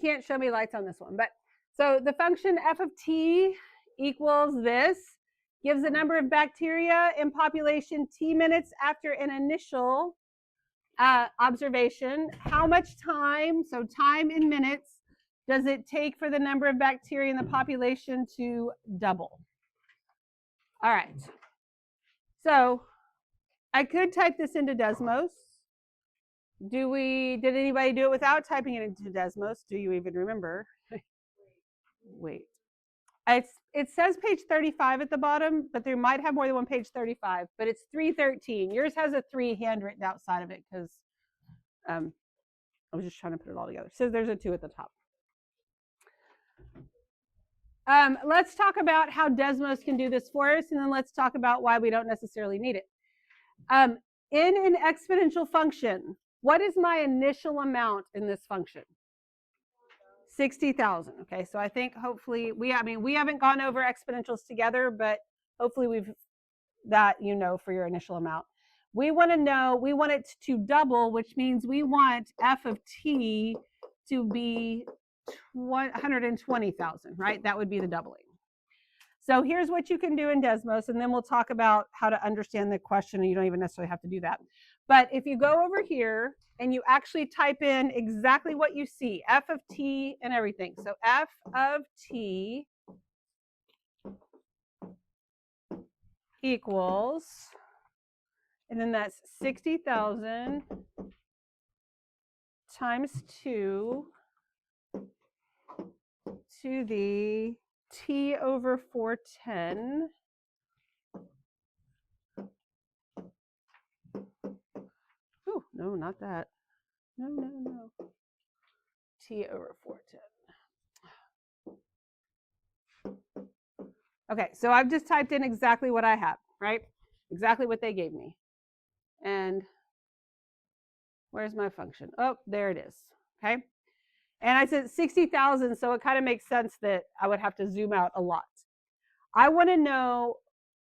can't show me lights on this one, but so the function f of t equals this, gives the number of bacteria in population t minutes after an initial observation. How much time, so time in minutes, does it take for the number of bacteria in the population to double? All right. So I could type this into Desmos. Did anybody do it without typing it into Desmos? Do you even remember? Wait. It says page 35 at the bottom, but there might have more than one page 35, but it's 313. Yours has a 3 handwritten outside of it because I was just trying to put it all together. So there's a 2 at the top. Let's talk about how Desmos can do this for us, and then let's talk about why we don't necessarily need it. In an exponential function, what is my initial amount in this function? 60,000. Okay, so I think hopefully we haven't gone over exponentials together, but hopefully we've that for your initial amount. We want it to double, which means we want f of t to be 120,000, right? That would be the doubling. So here's what you can do in Desmos, and then we'll talk about how to understand the question, and you don't even necessarily have to do that. But if you go over here and you actually type in exactly what you see, f of t and everything. So f of t equals, and then that's 60,000 times 2 to the t over 410 oh, no, not that. No. T over 410. Okay, so I've just typed in exactly what I have, right? Exactly what they gave me. And where's my function? Oh, there it is, okay? And I said 60,000, so it kind of makes sense that I would have to zoom out a lot. I want to know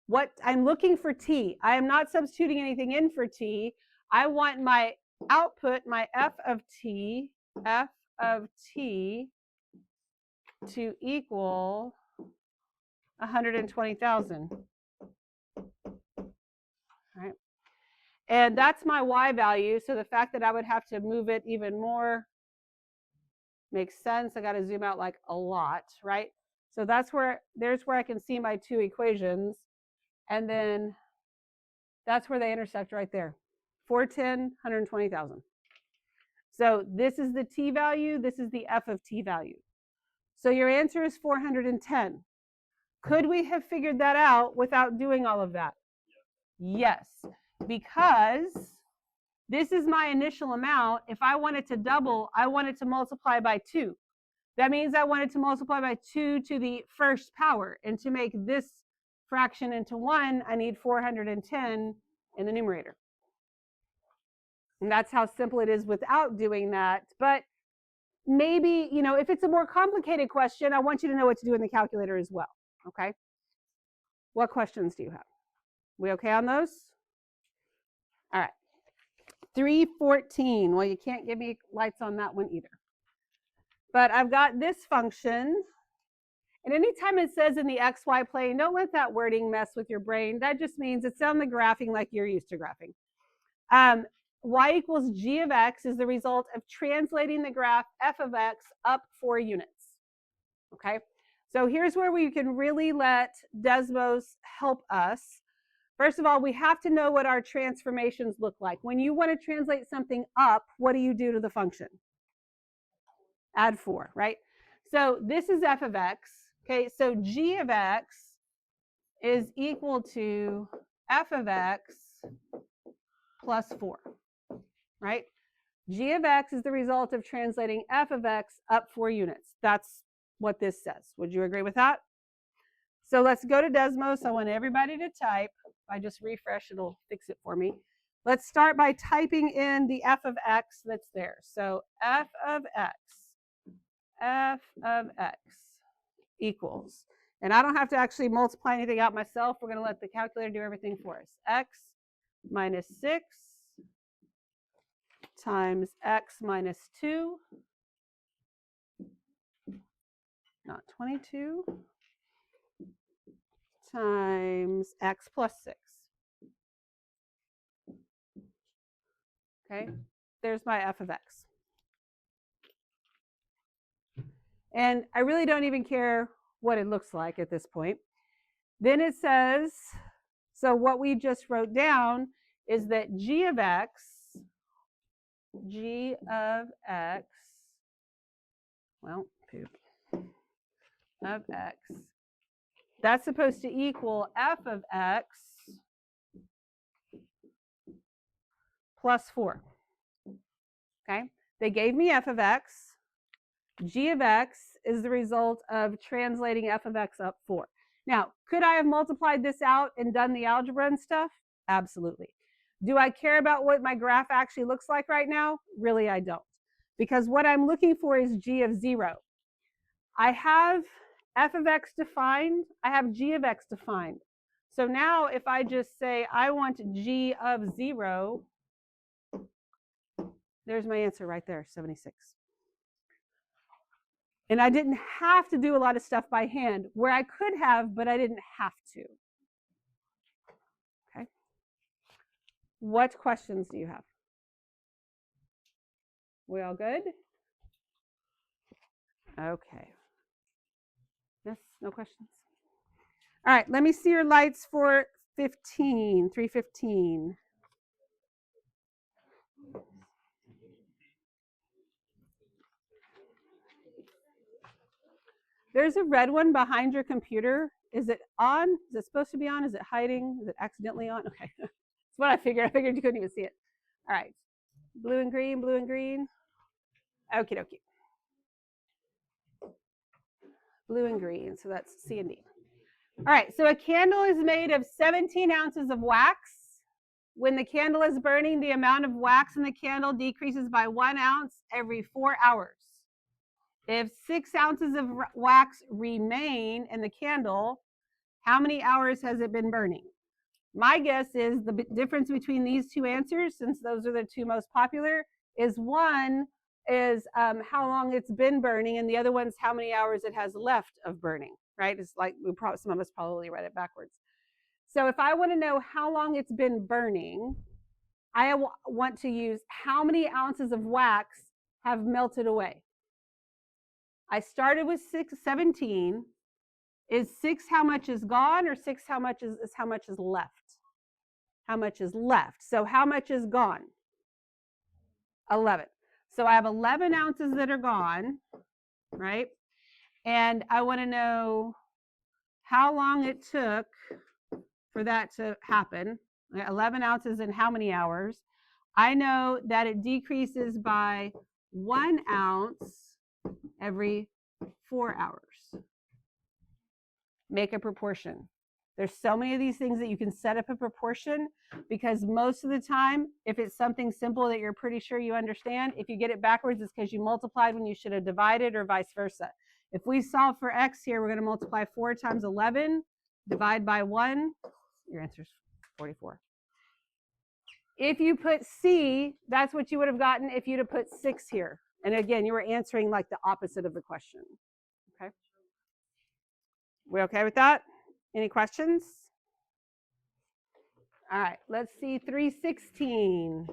what I'm looking for t. I am not substituting anything in for t. I want my output, my f of t to equal 120,000. All right. And that's my y value. So the fact that I would have to move it even more makes sense. I got to zoom out like a lot, right? So there's where I can see my two equations. And then that's where they intersect right there. 410, 120,000. So this is the t value. This is the f of t value. So your answer is 410. Could we have figured that out without doing all of that? Yes, because this is my initial amount. If I wanted to double, I wanted to multiply by 2. That means I wanted to multiply by 2 to the first power. And to make this fraction into 1, I need 410 in the numerator. And that's how simple it is without doing that. But maybe, if it's a more complicated question, I want you to know what to do in the calculator as well. Okay? What questions do you have? We okay on those? All right. 314. Well, you can't give me lights on that one either. But I've got this function. And anytime it says in the XY plane, don't let that wording mess with your brain. That just means it's on the graphing like you're used to graphing. Y equals g of x is the result of translating the graph f of x up 4 units. Okay? So here's where we can really let Desmos help us. First of all, we have to know what our transformations look like. When you want to translate something up, what do you do to the function? Add 4, right? So this is f of x. Okay, so g of x is equal to f of x plus 4, right? G of x is the result of translating f of x up 4 units. That's what this says. Would you agree with that? So let's go to Desmos. I want everybody to type. If I just refresh, it'll fix it for me. Let's start by typing in the f of x that's there. So f of x equals, and I don't have to actually multiply anything out myself. We're going to let the calculator do everything for us. X minus 6 times x minus 2 not 22, times x plus 6. Okay, there's my f of x. And I really don't even care what it looks like at this point. Then it says, so what we just wrote down is that g of x, well, poop, of x, that's supposed to equal f of x plus 4. Okay, they gave me f of x. G of x is the result of translating f of x up 4. Now, could I have multiplied this out and done the algebra and stuff? Absolutely. Do I care about what my graph actually looks like right now? Really, I don't. Because what I'm looking for is g of 0. I have f of x defined. I have g of x defined. So now if I just say I want g of 0, there's my answer right there, 76. And I didn't have to do a lot of stuff by hand, where I could have, but I didn't have to. Okay. What questions do you have? We all good? Okay. Yes, no questions? All right, let me see your lights for 15, 315. There's a red one behind your computer. Is it on? Is it supposed to be on? Is it hiding? Is it accidentally on? Okay. That's what I figured. I figured you couldn't even see it. All right. Blue and green, blue and green. Okie dokie. Blue and green. So that's C and D. All right. So a candle is made of 17 ounces of wax. When the candle is burning, the amount of wax in the candle decreases by 1 ounce every 4 hours. If 6 ounces of wax remain in the candle, how many hours has it been burning? My guess is the difference between these two answers, since those are the two most popular, is one is how long it's been burning, and the other one's how many hours it has left of burning, right? It's like some of us probably read it backwards. So if I want to know how long it's been burning, I want to use how many ounces of wax have melted away. I started with 17. Is 6 how much is gone, or 6 how much is how much is left? How much is left? So how much is gone? 11. So I have 11 ounces that are gone, right? And I want to know how long it took for that to happen. 11 ounces in how many hours? I know that it decreases by 1 ounce every 4 hours. Make a proportion. There's so many of these things that you can set up a proportion, because most of the time, if it's something simple that you're pretty sure you understand, if you get it backwards, it's because you multiplied when you should have divided, or vice versa. If we solve for x here, we're going to multiply 4 times 11, divide by 1. Your answer is 44. If you put C, that's what you would have gotten if you'd have put 6 here. And again, you were answering like the opposite of the question. Okay. We okay with that? Any questions? All right, let's see 316.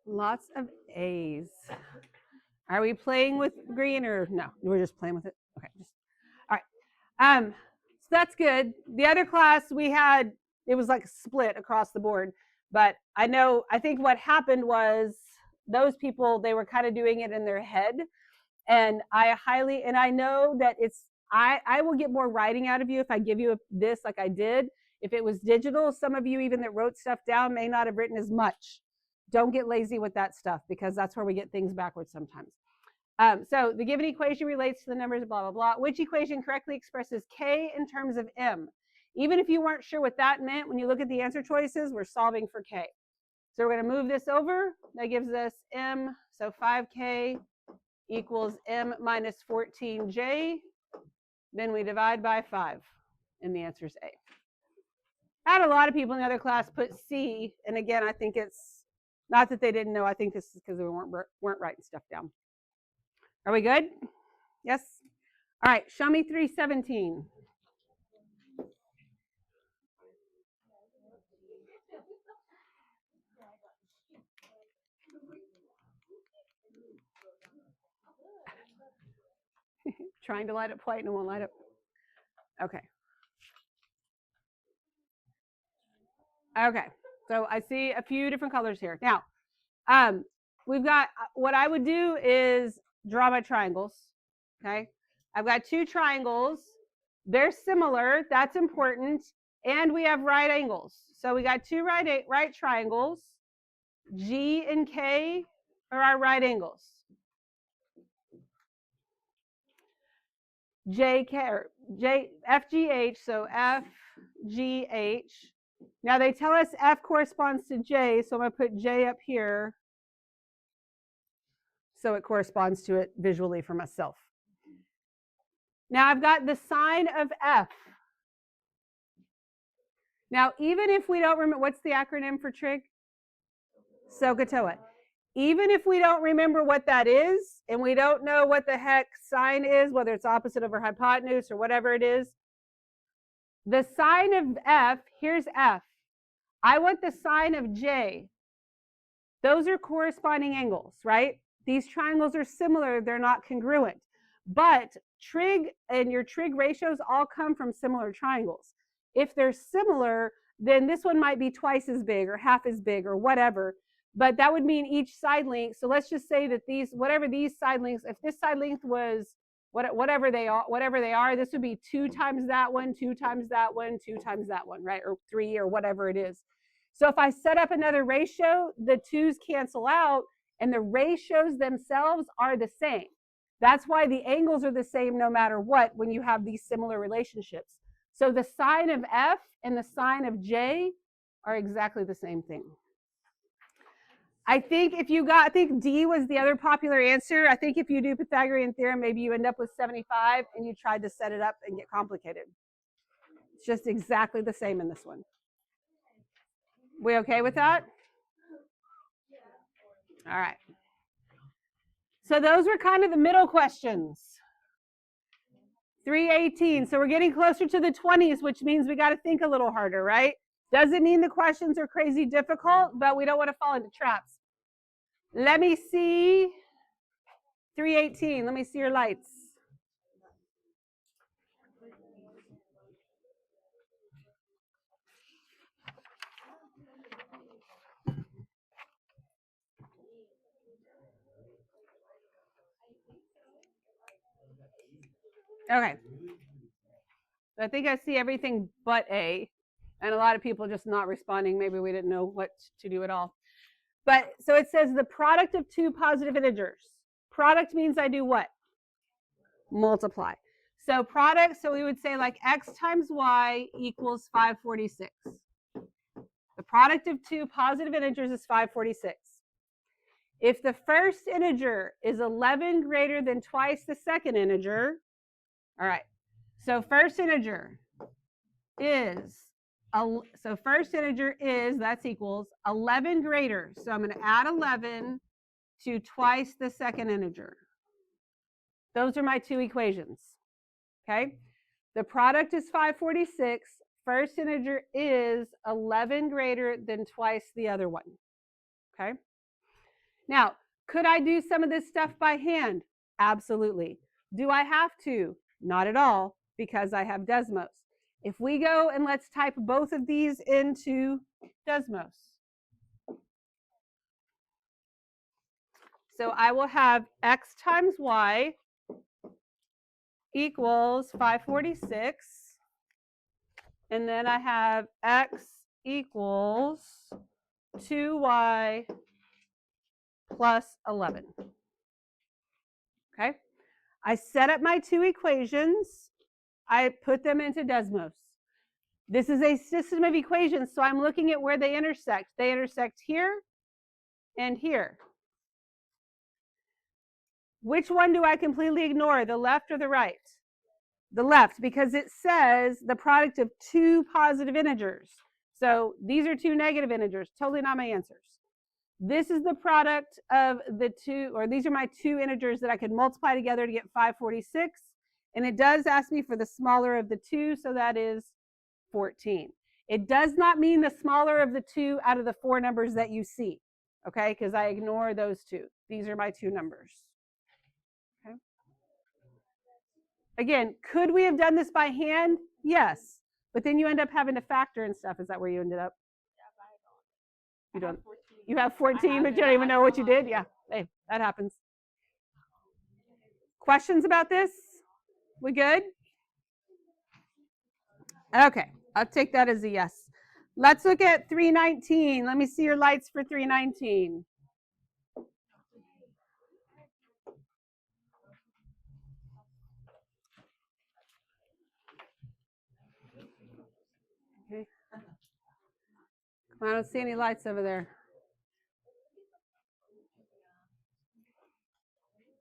Lots of A's. Are we playing with green, or no? We're just playing with it. Okay. All right. So that's good. The other class we had, it was like split across the board. But I think what happened was those people, they were kind of doing it in their head. And I know that I will get more writing out of you if I give you this like I did. If it was digital, some of you even that wrote stuff down may not have written as much. Don't get lazy with that stuff, because that's where we get things backwards sometimes. So the given equation relates to the numbers, blah, blah, blah. Which equation correctly expresses K in terms of M? Even if you weren't sure what that meant, when you look at the answer choices, we're solving for K. So we're going to move this over. That gives us M. So 5K equals M minus 14J. Then we divide by 5. And the answer is A. I had a lot of people in the other class put C, and again, I think it's not that they didn't know. I think this is because they weren't writing stuff down. Are we good? Yes? All right, show me 317. Trying to light up white and it won't light up. Okay. Okay, so I see a few different colors here. Now, we've got, what I would do is draw my triangles, okay? I've got two triangles. They're similar, that's important, and we have right angles. So we got two right triangles. G and K are our right angles. FGH, so FGH. Now they tell us F corresponds to J, so I'm going to put J up here so it corresponds to it visually for myself. Now I've got the sign of F. Now, even if we don't remember, what's the acronym for trig? SOHCAHTOA. Even if we don't remember what that is, and we don't know what the heck sine is, whether it's opposite over hypotenuse or whatever it is, the sign of F, here's F. I want the sign of J. Those are corresponding angles, right? These triangles are similar, they're not congruent. But trig and your trig ratios all come from similar triangles. If they're similar, then this one might be twice as big or half as big or whatever. But that would mean each side length. So let's just say that these, whatever these side lengths, if this side length was whatever they are, this would be 2 times that one, 2 times that one, 2 times that one, right? Or 3 or whatever it is. So if I set up another ratio, the 2's cancel out and the ratios themselves are the same. That's why the angles are the same no matter what when you have these similar relationships. So the sign of F and the sign of J are exactly the same thing. I think I think D was the other popular answer. I think if you do Pythagorean theorem, maybe you end up with 75 and you tried to set it up and get complicated. It's just exactly the same in this one. We okay with that? All right. So those were kind of the middle questions. 318. So we're getting closer to the 20s, which means we got to think a little harder, right? Doesn't mean the questions are crazy difficult, but we don't want to fall into traps. Let me see 318. Let me see your lights. Okay. I think I see everything but A, and a lot of people just not responding. Maybe we didn't know what to do at all. But so it says the product of two positive integers. Product means I do what? Multiply. So product, so we would say like x times y equals 546. The product of two positive integers is 546. If the first integer is 11 greater than twice the second integer, all right, so first integer is, that's equals 11 greater. So I'm going to add 11 to twice the second integer. Those are my two equations, okay? The product is 546. First integer is 11 greater than twice the other one, okay? Now, could I do some of this stuff by hand? Absolutely. Do I have to? Not at all, because I have Desmos. If we go and let's type both of these into Desmos. So I will have x times y equals 546. And then I have x equals 2y plus 11. Okay? I set up my two equations. I put them into Desmos. This is a system of equations, so I'm looking at where they intersect. They intersect here and here. Which one do I completely ignore, the left or the right? The left, because it says the product of two positive integers. So these are two negative integers, totally not my answers. This is the product of the two, or these are my two integers that I could multiply together to get 546. And it does ask me for the smaller of the two, so that is 14. It does not mean the smaller of the two out of the four numbers that you see, okay? Because I ignore those two. These are my two numbers. Okay. Again, could we have done this by hand? Yes. But then you end up having to factor and stuff. Is that where you ended up? You don't. You have 14, but you don't even know what you did? Yeah, hey, that happens. Questions about this? We good? Okay, I'll take that as a yes. Let's look at 319. Let me see your lights for 319. Okay. I don't see any lights over there.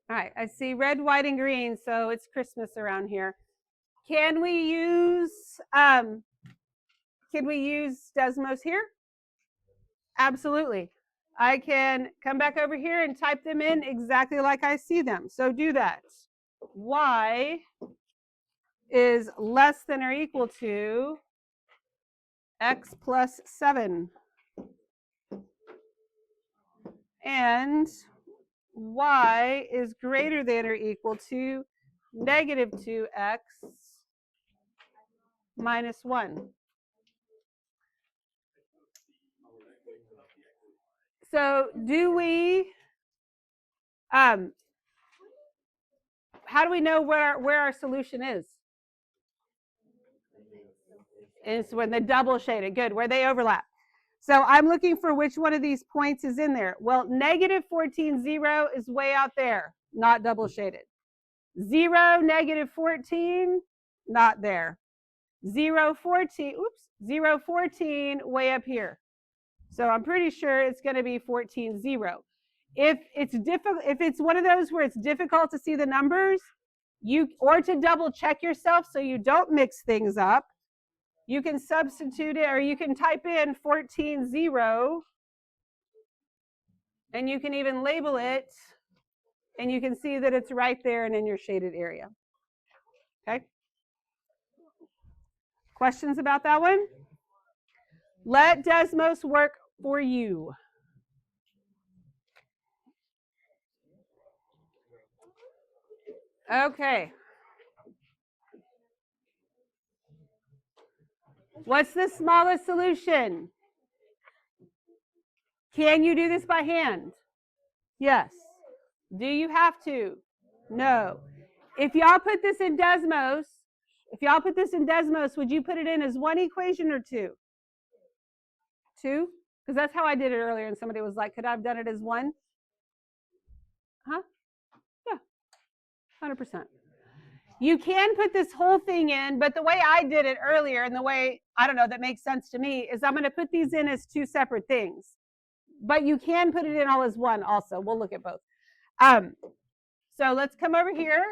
All right, I see red, white, and green, so it's Christmas around here. Can we use Desmos here? Absolutely. I can come back over here and type them in exactly like I see them. So do that. Y is less than or equal to x plus 7. And y is greater than or equal to negative 2x minus 1. So do we, how do we know where our solution is? It's when the double shaded. Good, where they overlap. So I'm looking for which one of these points is in there. Well, negative 14, 0 is way out there, not double shaded. 0, negative 14, not there. 0, 14, oops, 0, 14, way up here. So I'm pretty sure it's going to be 14, 0. If it's one of those where it's difficult to see the numbers, or to double check yourself so you don't mix things up, you can substitute it, or you can type in 14, 0, and you can even label it, and you can see that it's right there and in your shaded area. Okay? Questions about that one? Let Desmos work for you. Okay. What's the smallest solution? Can you do this by hand? Yes. Do you have to? No. If y'all put this in Desmos, would you put it in as one equation or two? Two? Because that's how I did it earlier, and somebody was like, could I have done it as one? Huh? Yeah. 100%. You can put this whole thing in, but the way I did it earlier, and the way, I don't know, that makes sense to me, is I'm going to put these in as two separate things. But you can put it in all as one also. We'll look at both. So let's come over here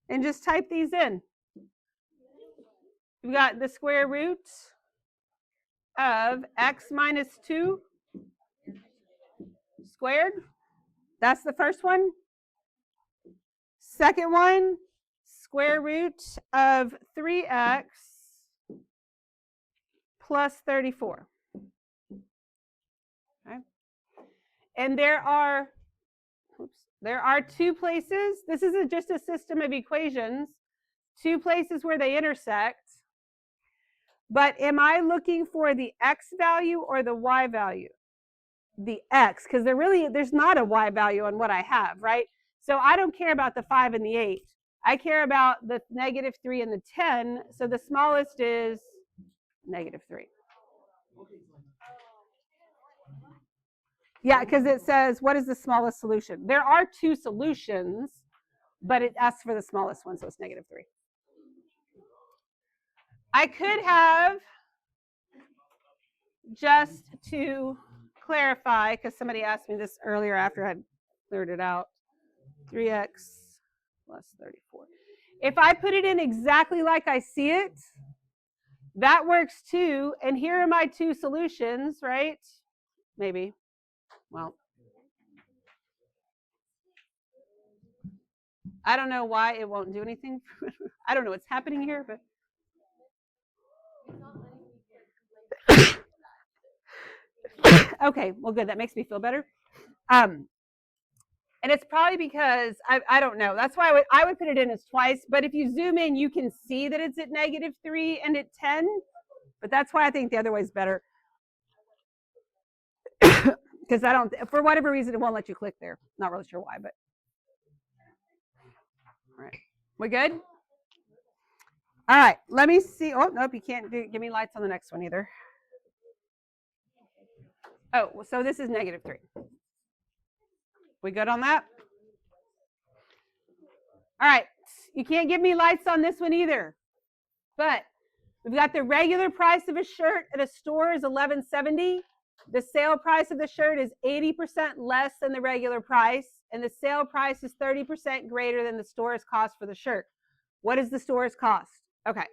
and just type these in. We've got the square root of x minus 2 squared. That's the first one. Second one, square root of 3x plus 34. Okay. And there are two places. This isn't just a system of equations. Two places where they intersect. But am I looking for the x value or the y value? The x, because there's not a y value on what I have, right? So I don't care about the 5 and the 8. I care about the negative 3 and the 10. So the smallest is negative 3. Yeah, because it says, what is the smallest solution? There are two solutions, but it asks for the smallest one, so it's negative 3. I could have, just to clarify, because somebody asked me this earlier after I'd cleared it out, 3x plus 34. If I put it in exactly like I see it, that works too. And here are my two solutions, right? Maybe. Well, I don't know why it won't do anything. I don't know what's happening here, but okay, well, good. That makes me feel better. And it's probably because I don't know. That's why I would put it in as twice. But if you zoom in, you can see that it's at -3 and at 10. But that's why I think the other way is better. Because I don't, for whatever reason, it won't let you click there. Not really sure why, but all right. We good? All right. Let me see. Oh, nope, you can't give me lights on the next one either. Oh, so this is -3. We good on that? All right. You can't give me lights on this one either. But we've got the regular price of a shirt at a store is $11.70. The sale price of the shirt is 80% less than the regular price, and the sale price is 30% greater than the store's cost for the shirt. What is the store's cost? Okay.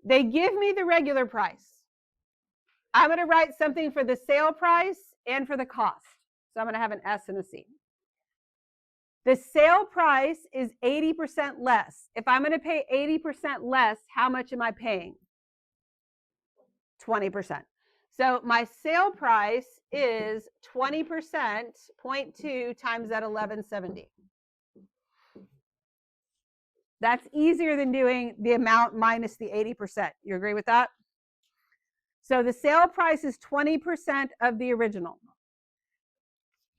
They give me the regular price. I'm going to write something for the sale price and for the cost. So I'm going to have an S and a C. The sale price is 80% less. If I'm going to pay 80% less, how much am I paying? 20%. So my sale price is 20%, 0.2 times that 1170. That's easier than doing the amount minus the 80%. You agree with that? So the sale price is 20% of the original.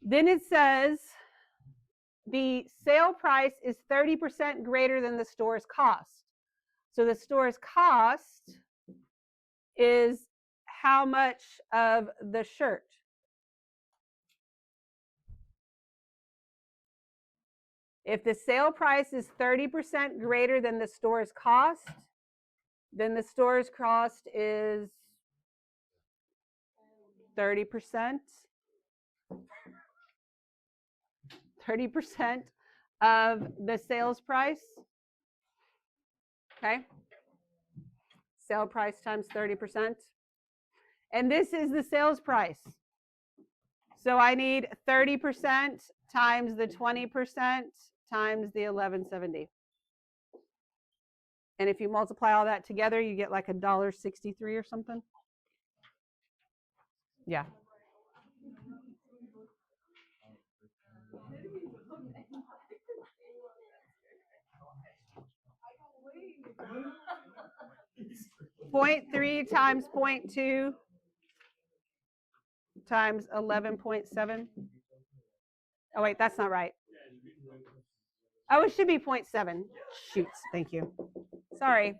Then it says the sale price is 30% greater than the store's cost. So the store's cost is how much of the shirt? If the sale price is 30% greater than the store's cost, then the store's cost is 30%. 30% of the sales price. Okay. Sale price times 30%. And this is the sales price. So I need 30% times the 20% times the 1170. And if you multiply all that together, you get like $1.63 or something. Yeah. .3 times 0.2 times 11.7. Oh, wait, that's not right. Oh, it should be 0.7. Shoots. Thank you. Sorry.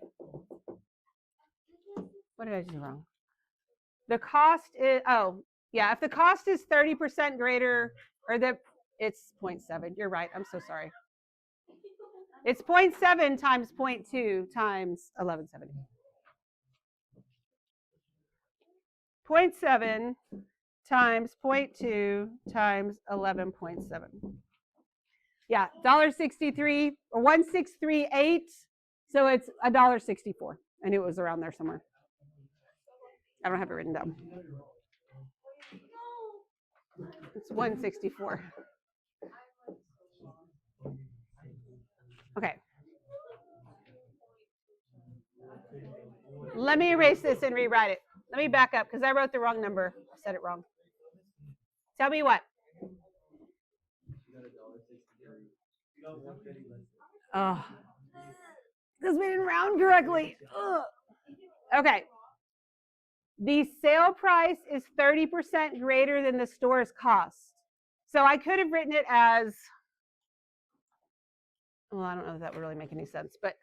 What did I do wrong? The cost is, oh, yeah, if the cost is 30% greater, or it's 0.7. You're right. I'm so sorry. It's 0.7 times 0.2 times 1170. 0.7 times 0.2 times 11.7. Yeah, $1.63 or 1,638. So it's $1.64. I knew it was around there somewhere. I don't have it written down. It's 164. Okay. Let me erase this and rewrite it. Let me back up because I wrote the wrong number. I said it wrong. Tell me what? Oh, because we didn't round correctly. Ugh. Okay. The sale price is 30% greater than the store's cost. So I could have written it as, well, I don't know if that would really make any sense, but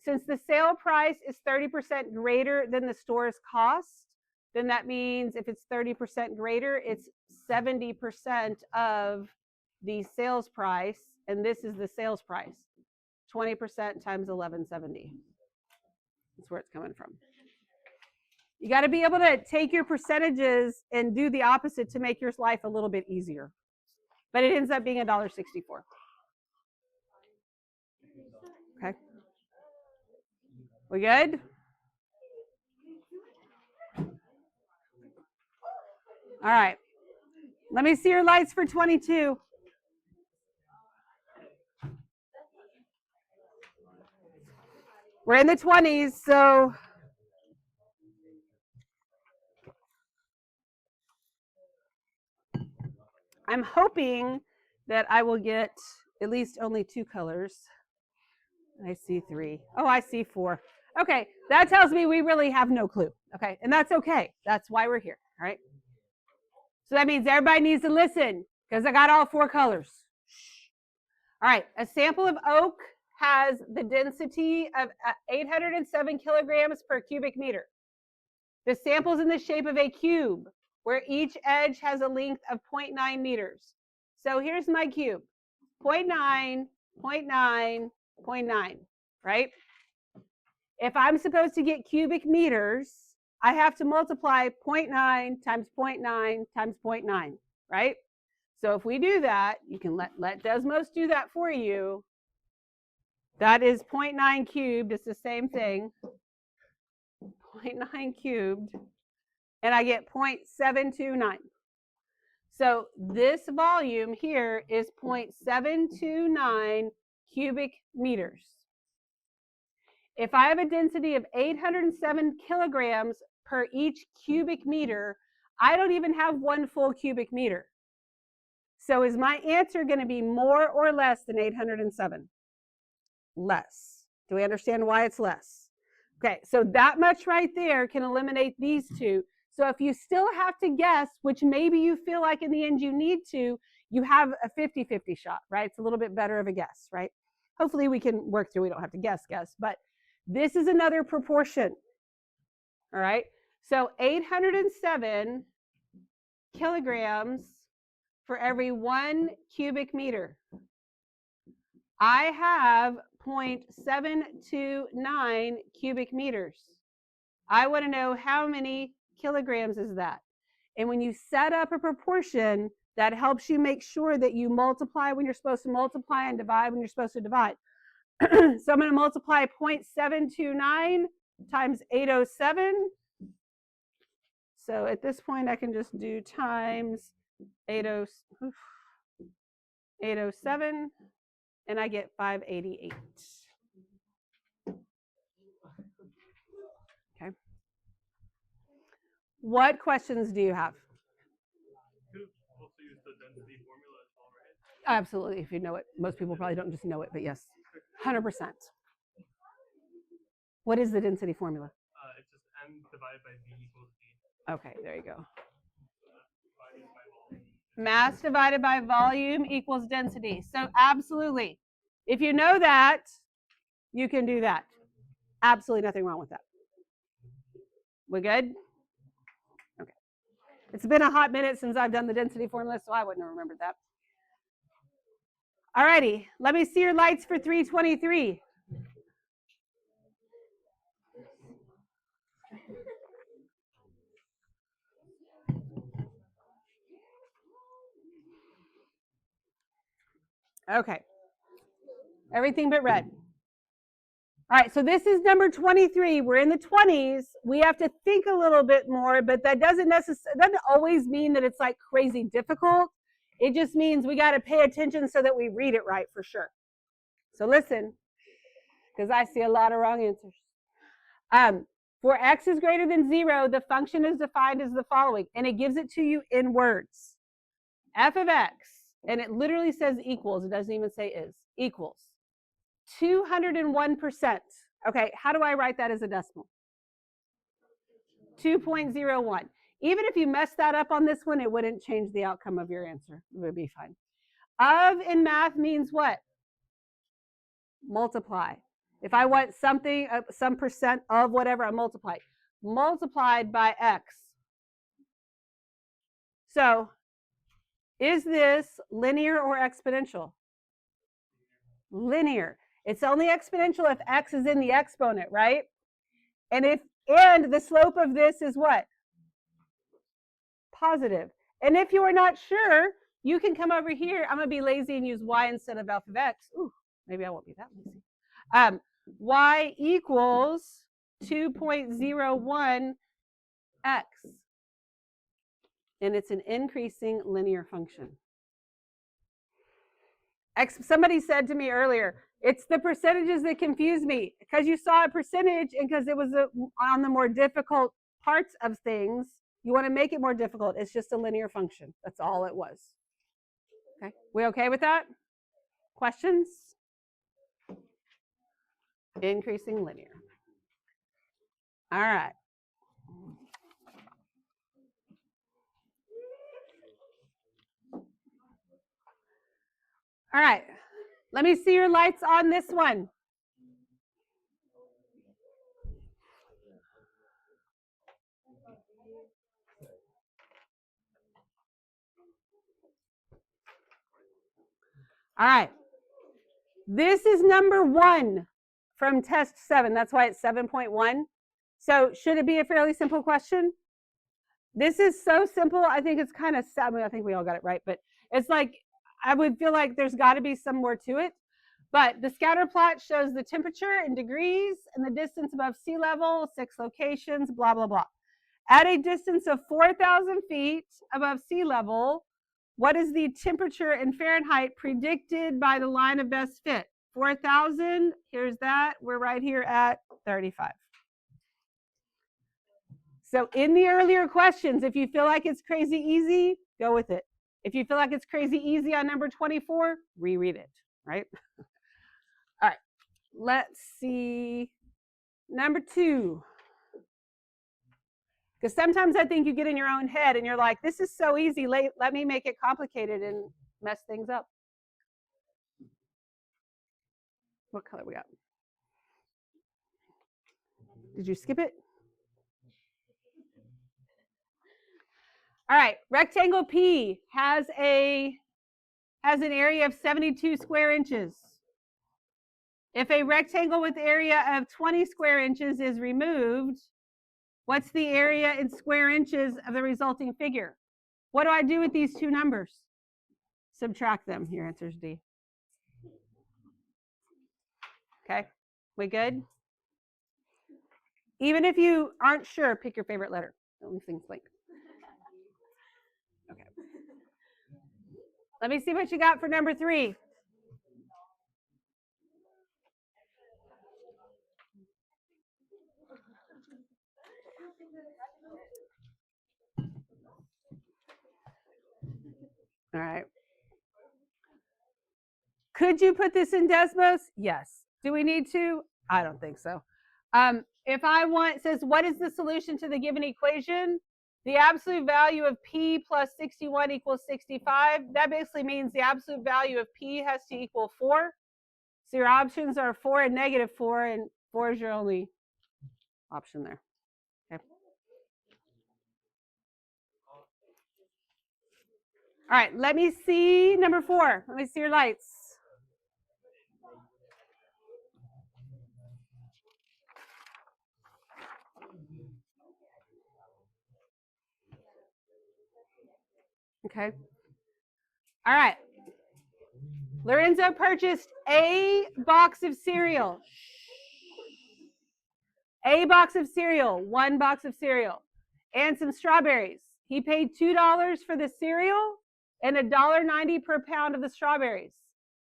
since the sale price is 30% greater than the store's cost, then that means if it's 30% greater, it's 70% of the sales price, and this is the sales price. 20% times 1170. That's where it's coming from. You got to be able to take your percentages and do the opposite to make your life a little bit easier. But it ends up being $1.64. We good? All right. Let me see your lights for 22. We're in the 20s, so I'm hoping that I will get at least only 2 colors. I see 3. Oh, I see 4. Okay, that tells me we really have no clue. Okay, and that's okay. That's why we're here. All right. So that means everybody needs to listen because I got all 4 colors. All right, a sample of oak has the density of 807 kilograms per cubic meter. The sample is in the shape of a cube where each edge has a length of 0.9 meters. So here's my cube, 0.9, 0.9, 0.9, right? If I'm supposed to get cubic meters, I have to multiply 0.9 times 0.9 times 0.9, right? So if we do that, you can let Desmos do that for you. That is 0.9 cubed. It's the same thing. 0.9 cubed. And I get 0.729. So this volume here is 0.729 cubic meters. If I have a density of 807 kilograms per each cubic meter, I don't even have 1 full cubic meter. So is my answer going to be more or less than 807? Less. Do we understand why it's less? Okay, so that much right there can eliminate these two. So if you still have to guess, which maybe you feel like in the end you need to, you have a 50-50 shot, right? It's a little bit better of a guess, right? Hopefully we can work through, we don't have to guess, but this is another proportion, all right? So 807 kilograms for every 1 cubic meter. I have 0.729 cubic meters. I want to know how many kilograms is that. And when you set up a proportion, that helps you make sure that you multiply when you're supposed to multiply and divide when you're supposed to divide. So I'm going to multiply 0.729 times 807. So at this point, I can just do times 807, and I get 588. Okay. What questions do you have? Could also use the density formula as well, right? Absolutely, if you know it. Most people probably don't just know it, but yes, 100%. What is the density formula? It's just m divided by v equals d. Okay, there you go. Mass divided by volume equals density. So absolutely, if you know that, you can do that. Absolutely nothing wrong with that. We good? Okay. It's been a hot minute since I've done the density formula, so I wouldn't have remembered that. All righty, let me see your lights for 323. Okay. Everything but red. All right, so this is number 23. We're in the 20s. We have to think a little bit more, but that doesn't always mean that it's like crazy difficult. It just means we got to pay attention so that we read it right for sure. So listen, because I see a lot of wrong answers. For x is greater than 0, the function is defined as the following, and it gives it to you in words. F of x, and it literally says equals. It doesn't even say is. Equals 201%. Okay, how do I write that as a decimal? 2.01. Even if you messed that up on this one, it wouldn't change the outcome of your answer. It would be fine. Of in math means what? Multiply. If I want something, some percent of whatever, I multiply. Multiplied by x. So, is this linear or exponential? Linear. It's only exponential if x is in the exponent, right? And the slope of this is what? Positive. And if you are not sure, you can come over here. I'm going to be lazy and use y instead of f of x. Ooh, maybe I won't be that lazy. y equals 2.01x. And it's an increasing linear function. Somebody said to me earlier, it's the percentages that confuse me, because you saw a percentage and because it was on the more difficult parts of things, you want to make it more difficult. It's just a linear function. That's all it was. Okay, we okay with that? Questions? Increasing linear. All right. All right. Let me see your lights on this one. All right. This is number 1 from test 7. That's why it's 7.1. So should it be a fairly simple question? This is so simple. I think it's kind of sad. I mean, I think we all got it right, but it's like, I would feel like there's got to be some more to it. But the scatter plot shows the temperature in degrees and the distance above sea level, 6 locations, blah, blah, blah. At a distance of 4,000 feet above sea level, what is the temperature in Fahrenheit predicted by the line of best fit? 4,000, here's that. We're right here at 35. So in the earlier questions, if you feel like it's crazy easy, go with it. If you feel like it's crazy easy on number 24, reread it, right? All right, let's see. Number 2. Because sometimes I think you get in your own head and you're like, this is so easy, let me make it complicated and mess things up. What color we got? Did you skip it? All right, rectangle P has an area of 72 square inches. If a rectangle with area of 20 square inches is removed, what's the area in square inches of the resulting figure? What do I do with these two numbers? Subtract them. Your answer is D. Okay, we good? Even if you aren't sure, pick your favorite letter. Don't leave things blank. Okay. Let me see what you got for number 3. All right. Could you put this in Desmos? Yes. Do we need to? I don't think so. If I want, it says, what is the solution to the given equation? The absolute value of P plus 61 equals 65. That basically means the absolute value of P has to equal 4. So your options are 4 and negative 4, and 4 is your only option there. Okay. All right, let me see number 4. Let me see your lights. Okay. All right. Lorenzo purchased a box of cereal. A box of cereal, 1 box of cereal, and some strawberries. He paid $2 for the cereal and $1.90 per pound of the strawberries.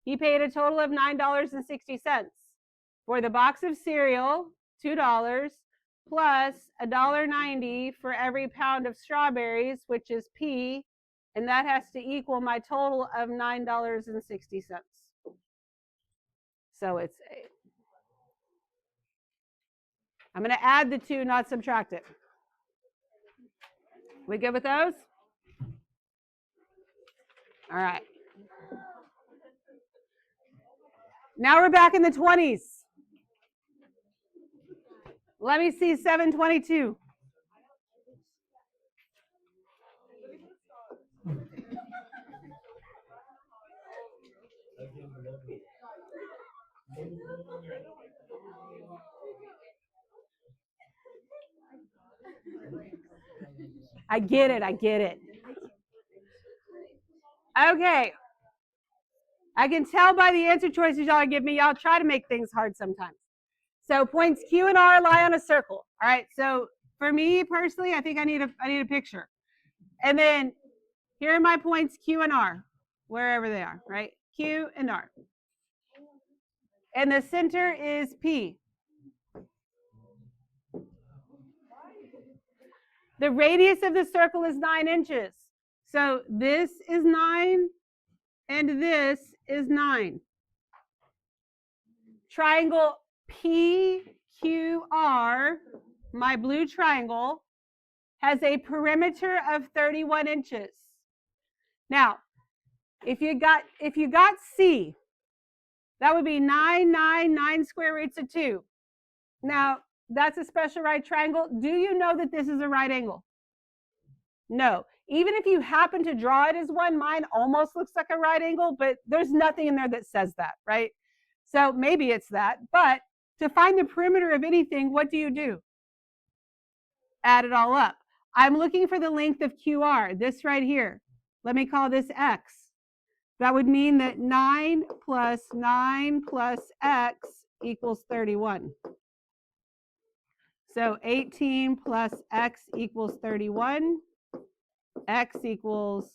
He paid a total of $9.60. For the box of cereal, $2 plus $1.90 for every pound of strawberries, which is P, and that has to equal my total of $9.60. So it's A. I'm going to add the 2, not subtract it. We good with those? All right. Now we're back in the 20s. Let me see 722. I get it. I get it. Okay. I can tell by the answer choices y'all give me, y'all try to make things hard sometimes. So points Q and R lie on a circle. All right. So for me personally, I think I need a picture. And then here are my points Q and R, wherever they are, right? Q and R. And the center is P. The radius of the circle is 9 inches. So this is 9 and this is 9. Triangle PQR, my blue triangle, has a perimeter of 31 inches. Now, if you got C, that would be 9 square roots of 2. Now, that's a special right triangle. Do you know that this is a right angle? No. Even if you happen to draw it as one, mine almost looks like a right angle, but there's nothing in there that says that, right? So maybe it's that. But to find the perimeter of anything, what do? Add it all up. I'm looking for the length of QR, this right here. Let me call this X. That would mean that 9 plus X equals 31. So 18 plus X equals 31. X equals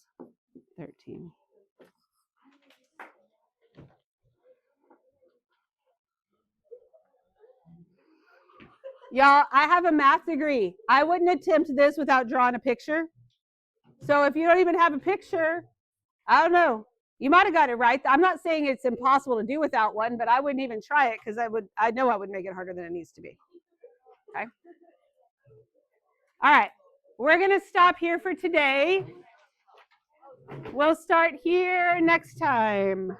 13. Y'all, I have a math degree. I wouldn't attempt this without drawing a picture. So if you don't even have a picture, I don't know. You might have got it right. I'm not saying it's impossible to do without one, but I wouldn't even try it because I know I would make it harder than it needs to be. Okay. All right. We're going to stop here for today. We'll start here next time.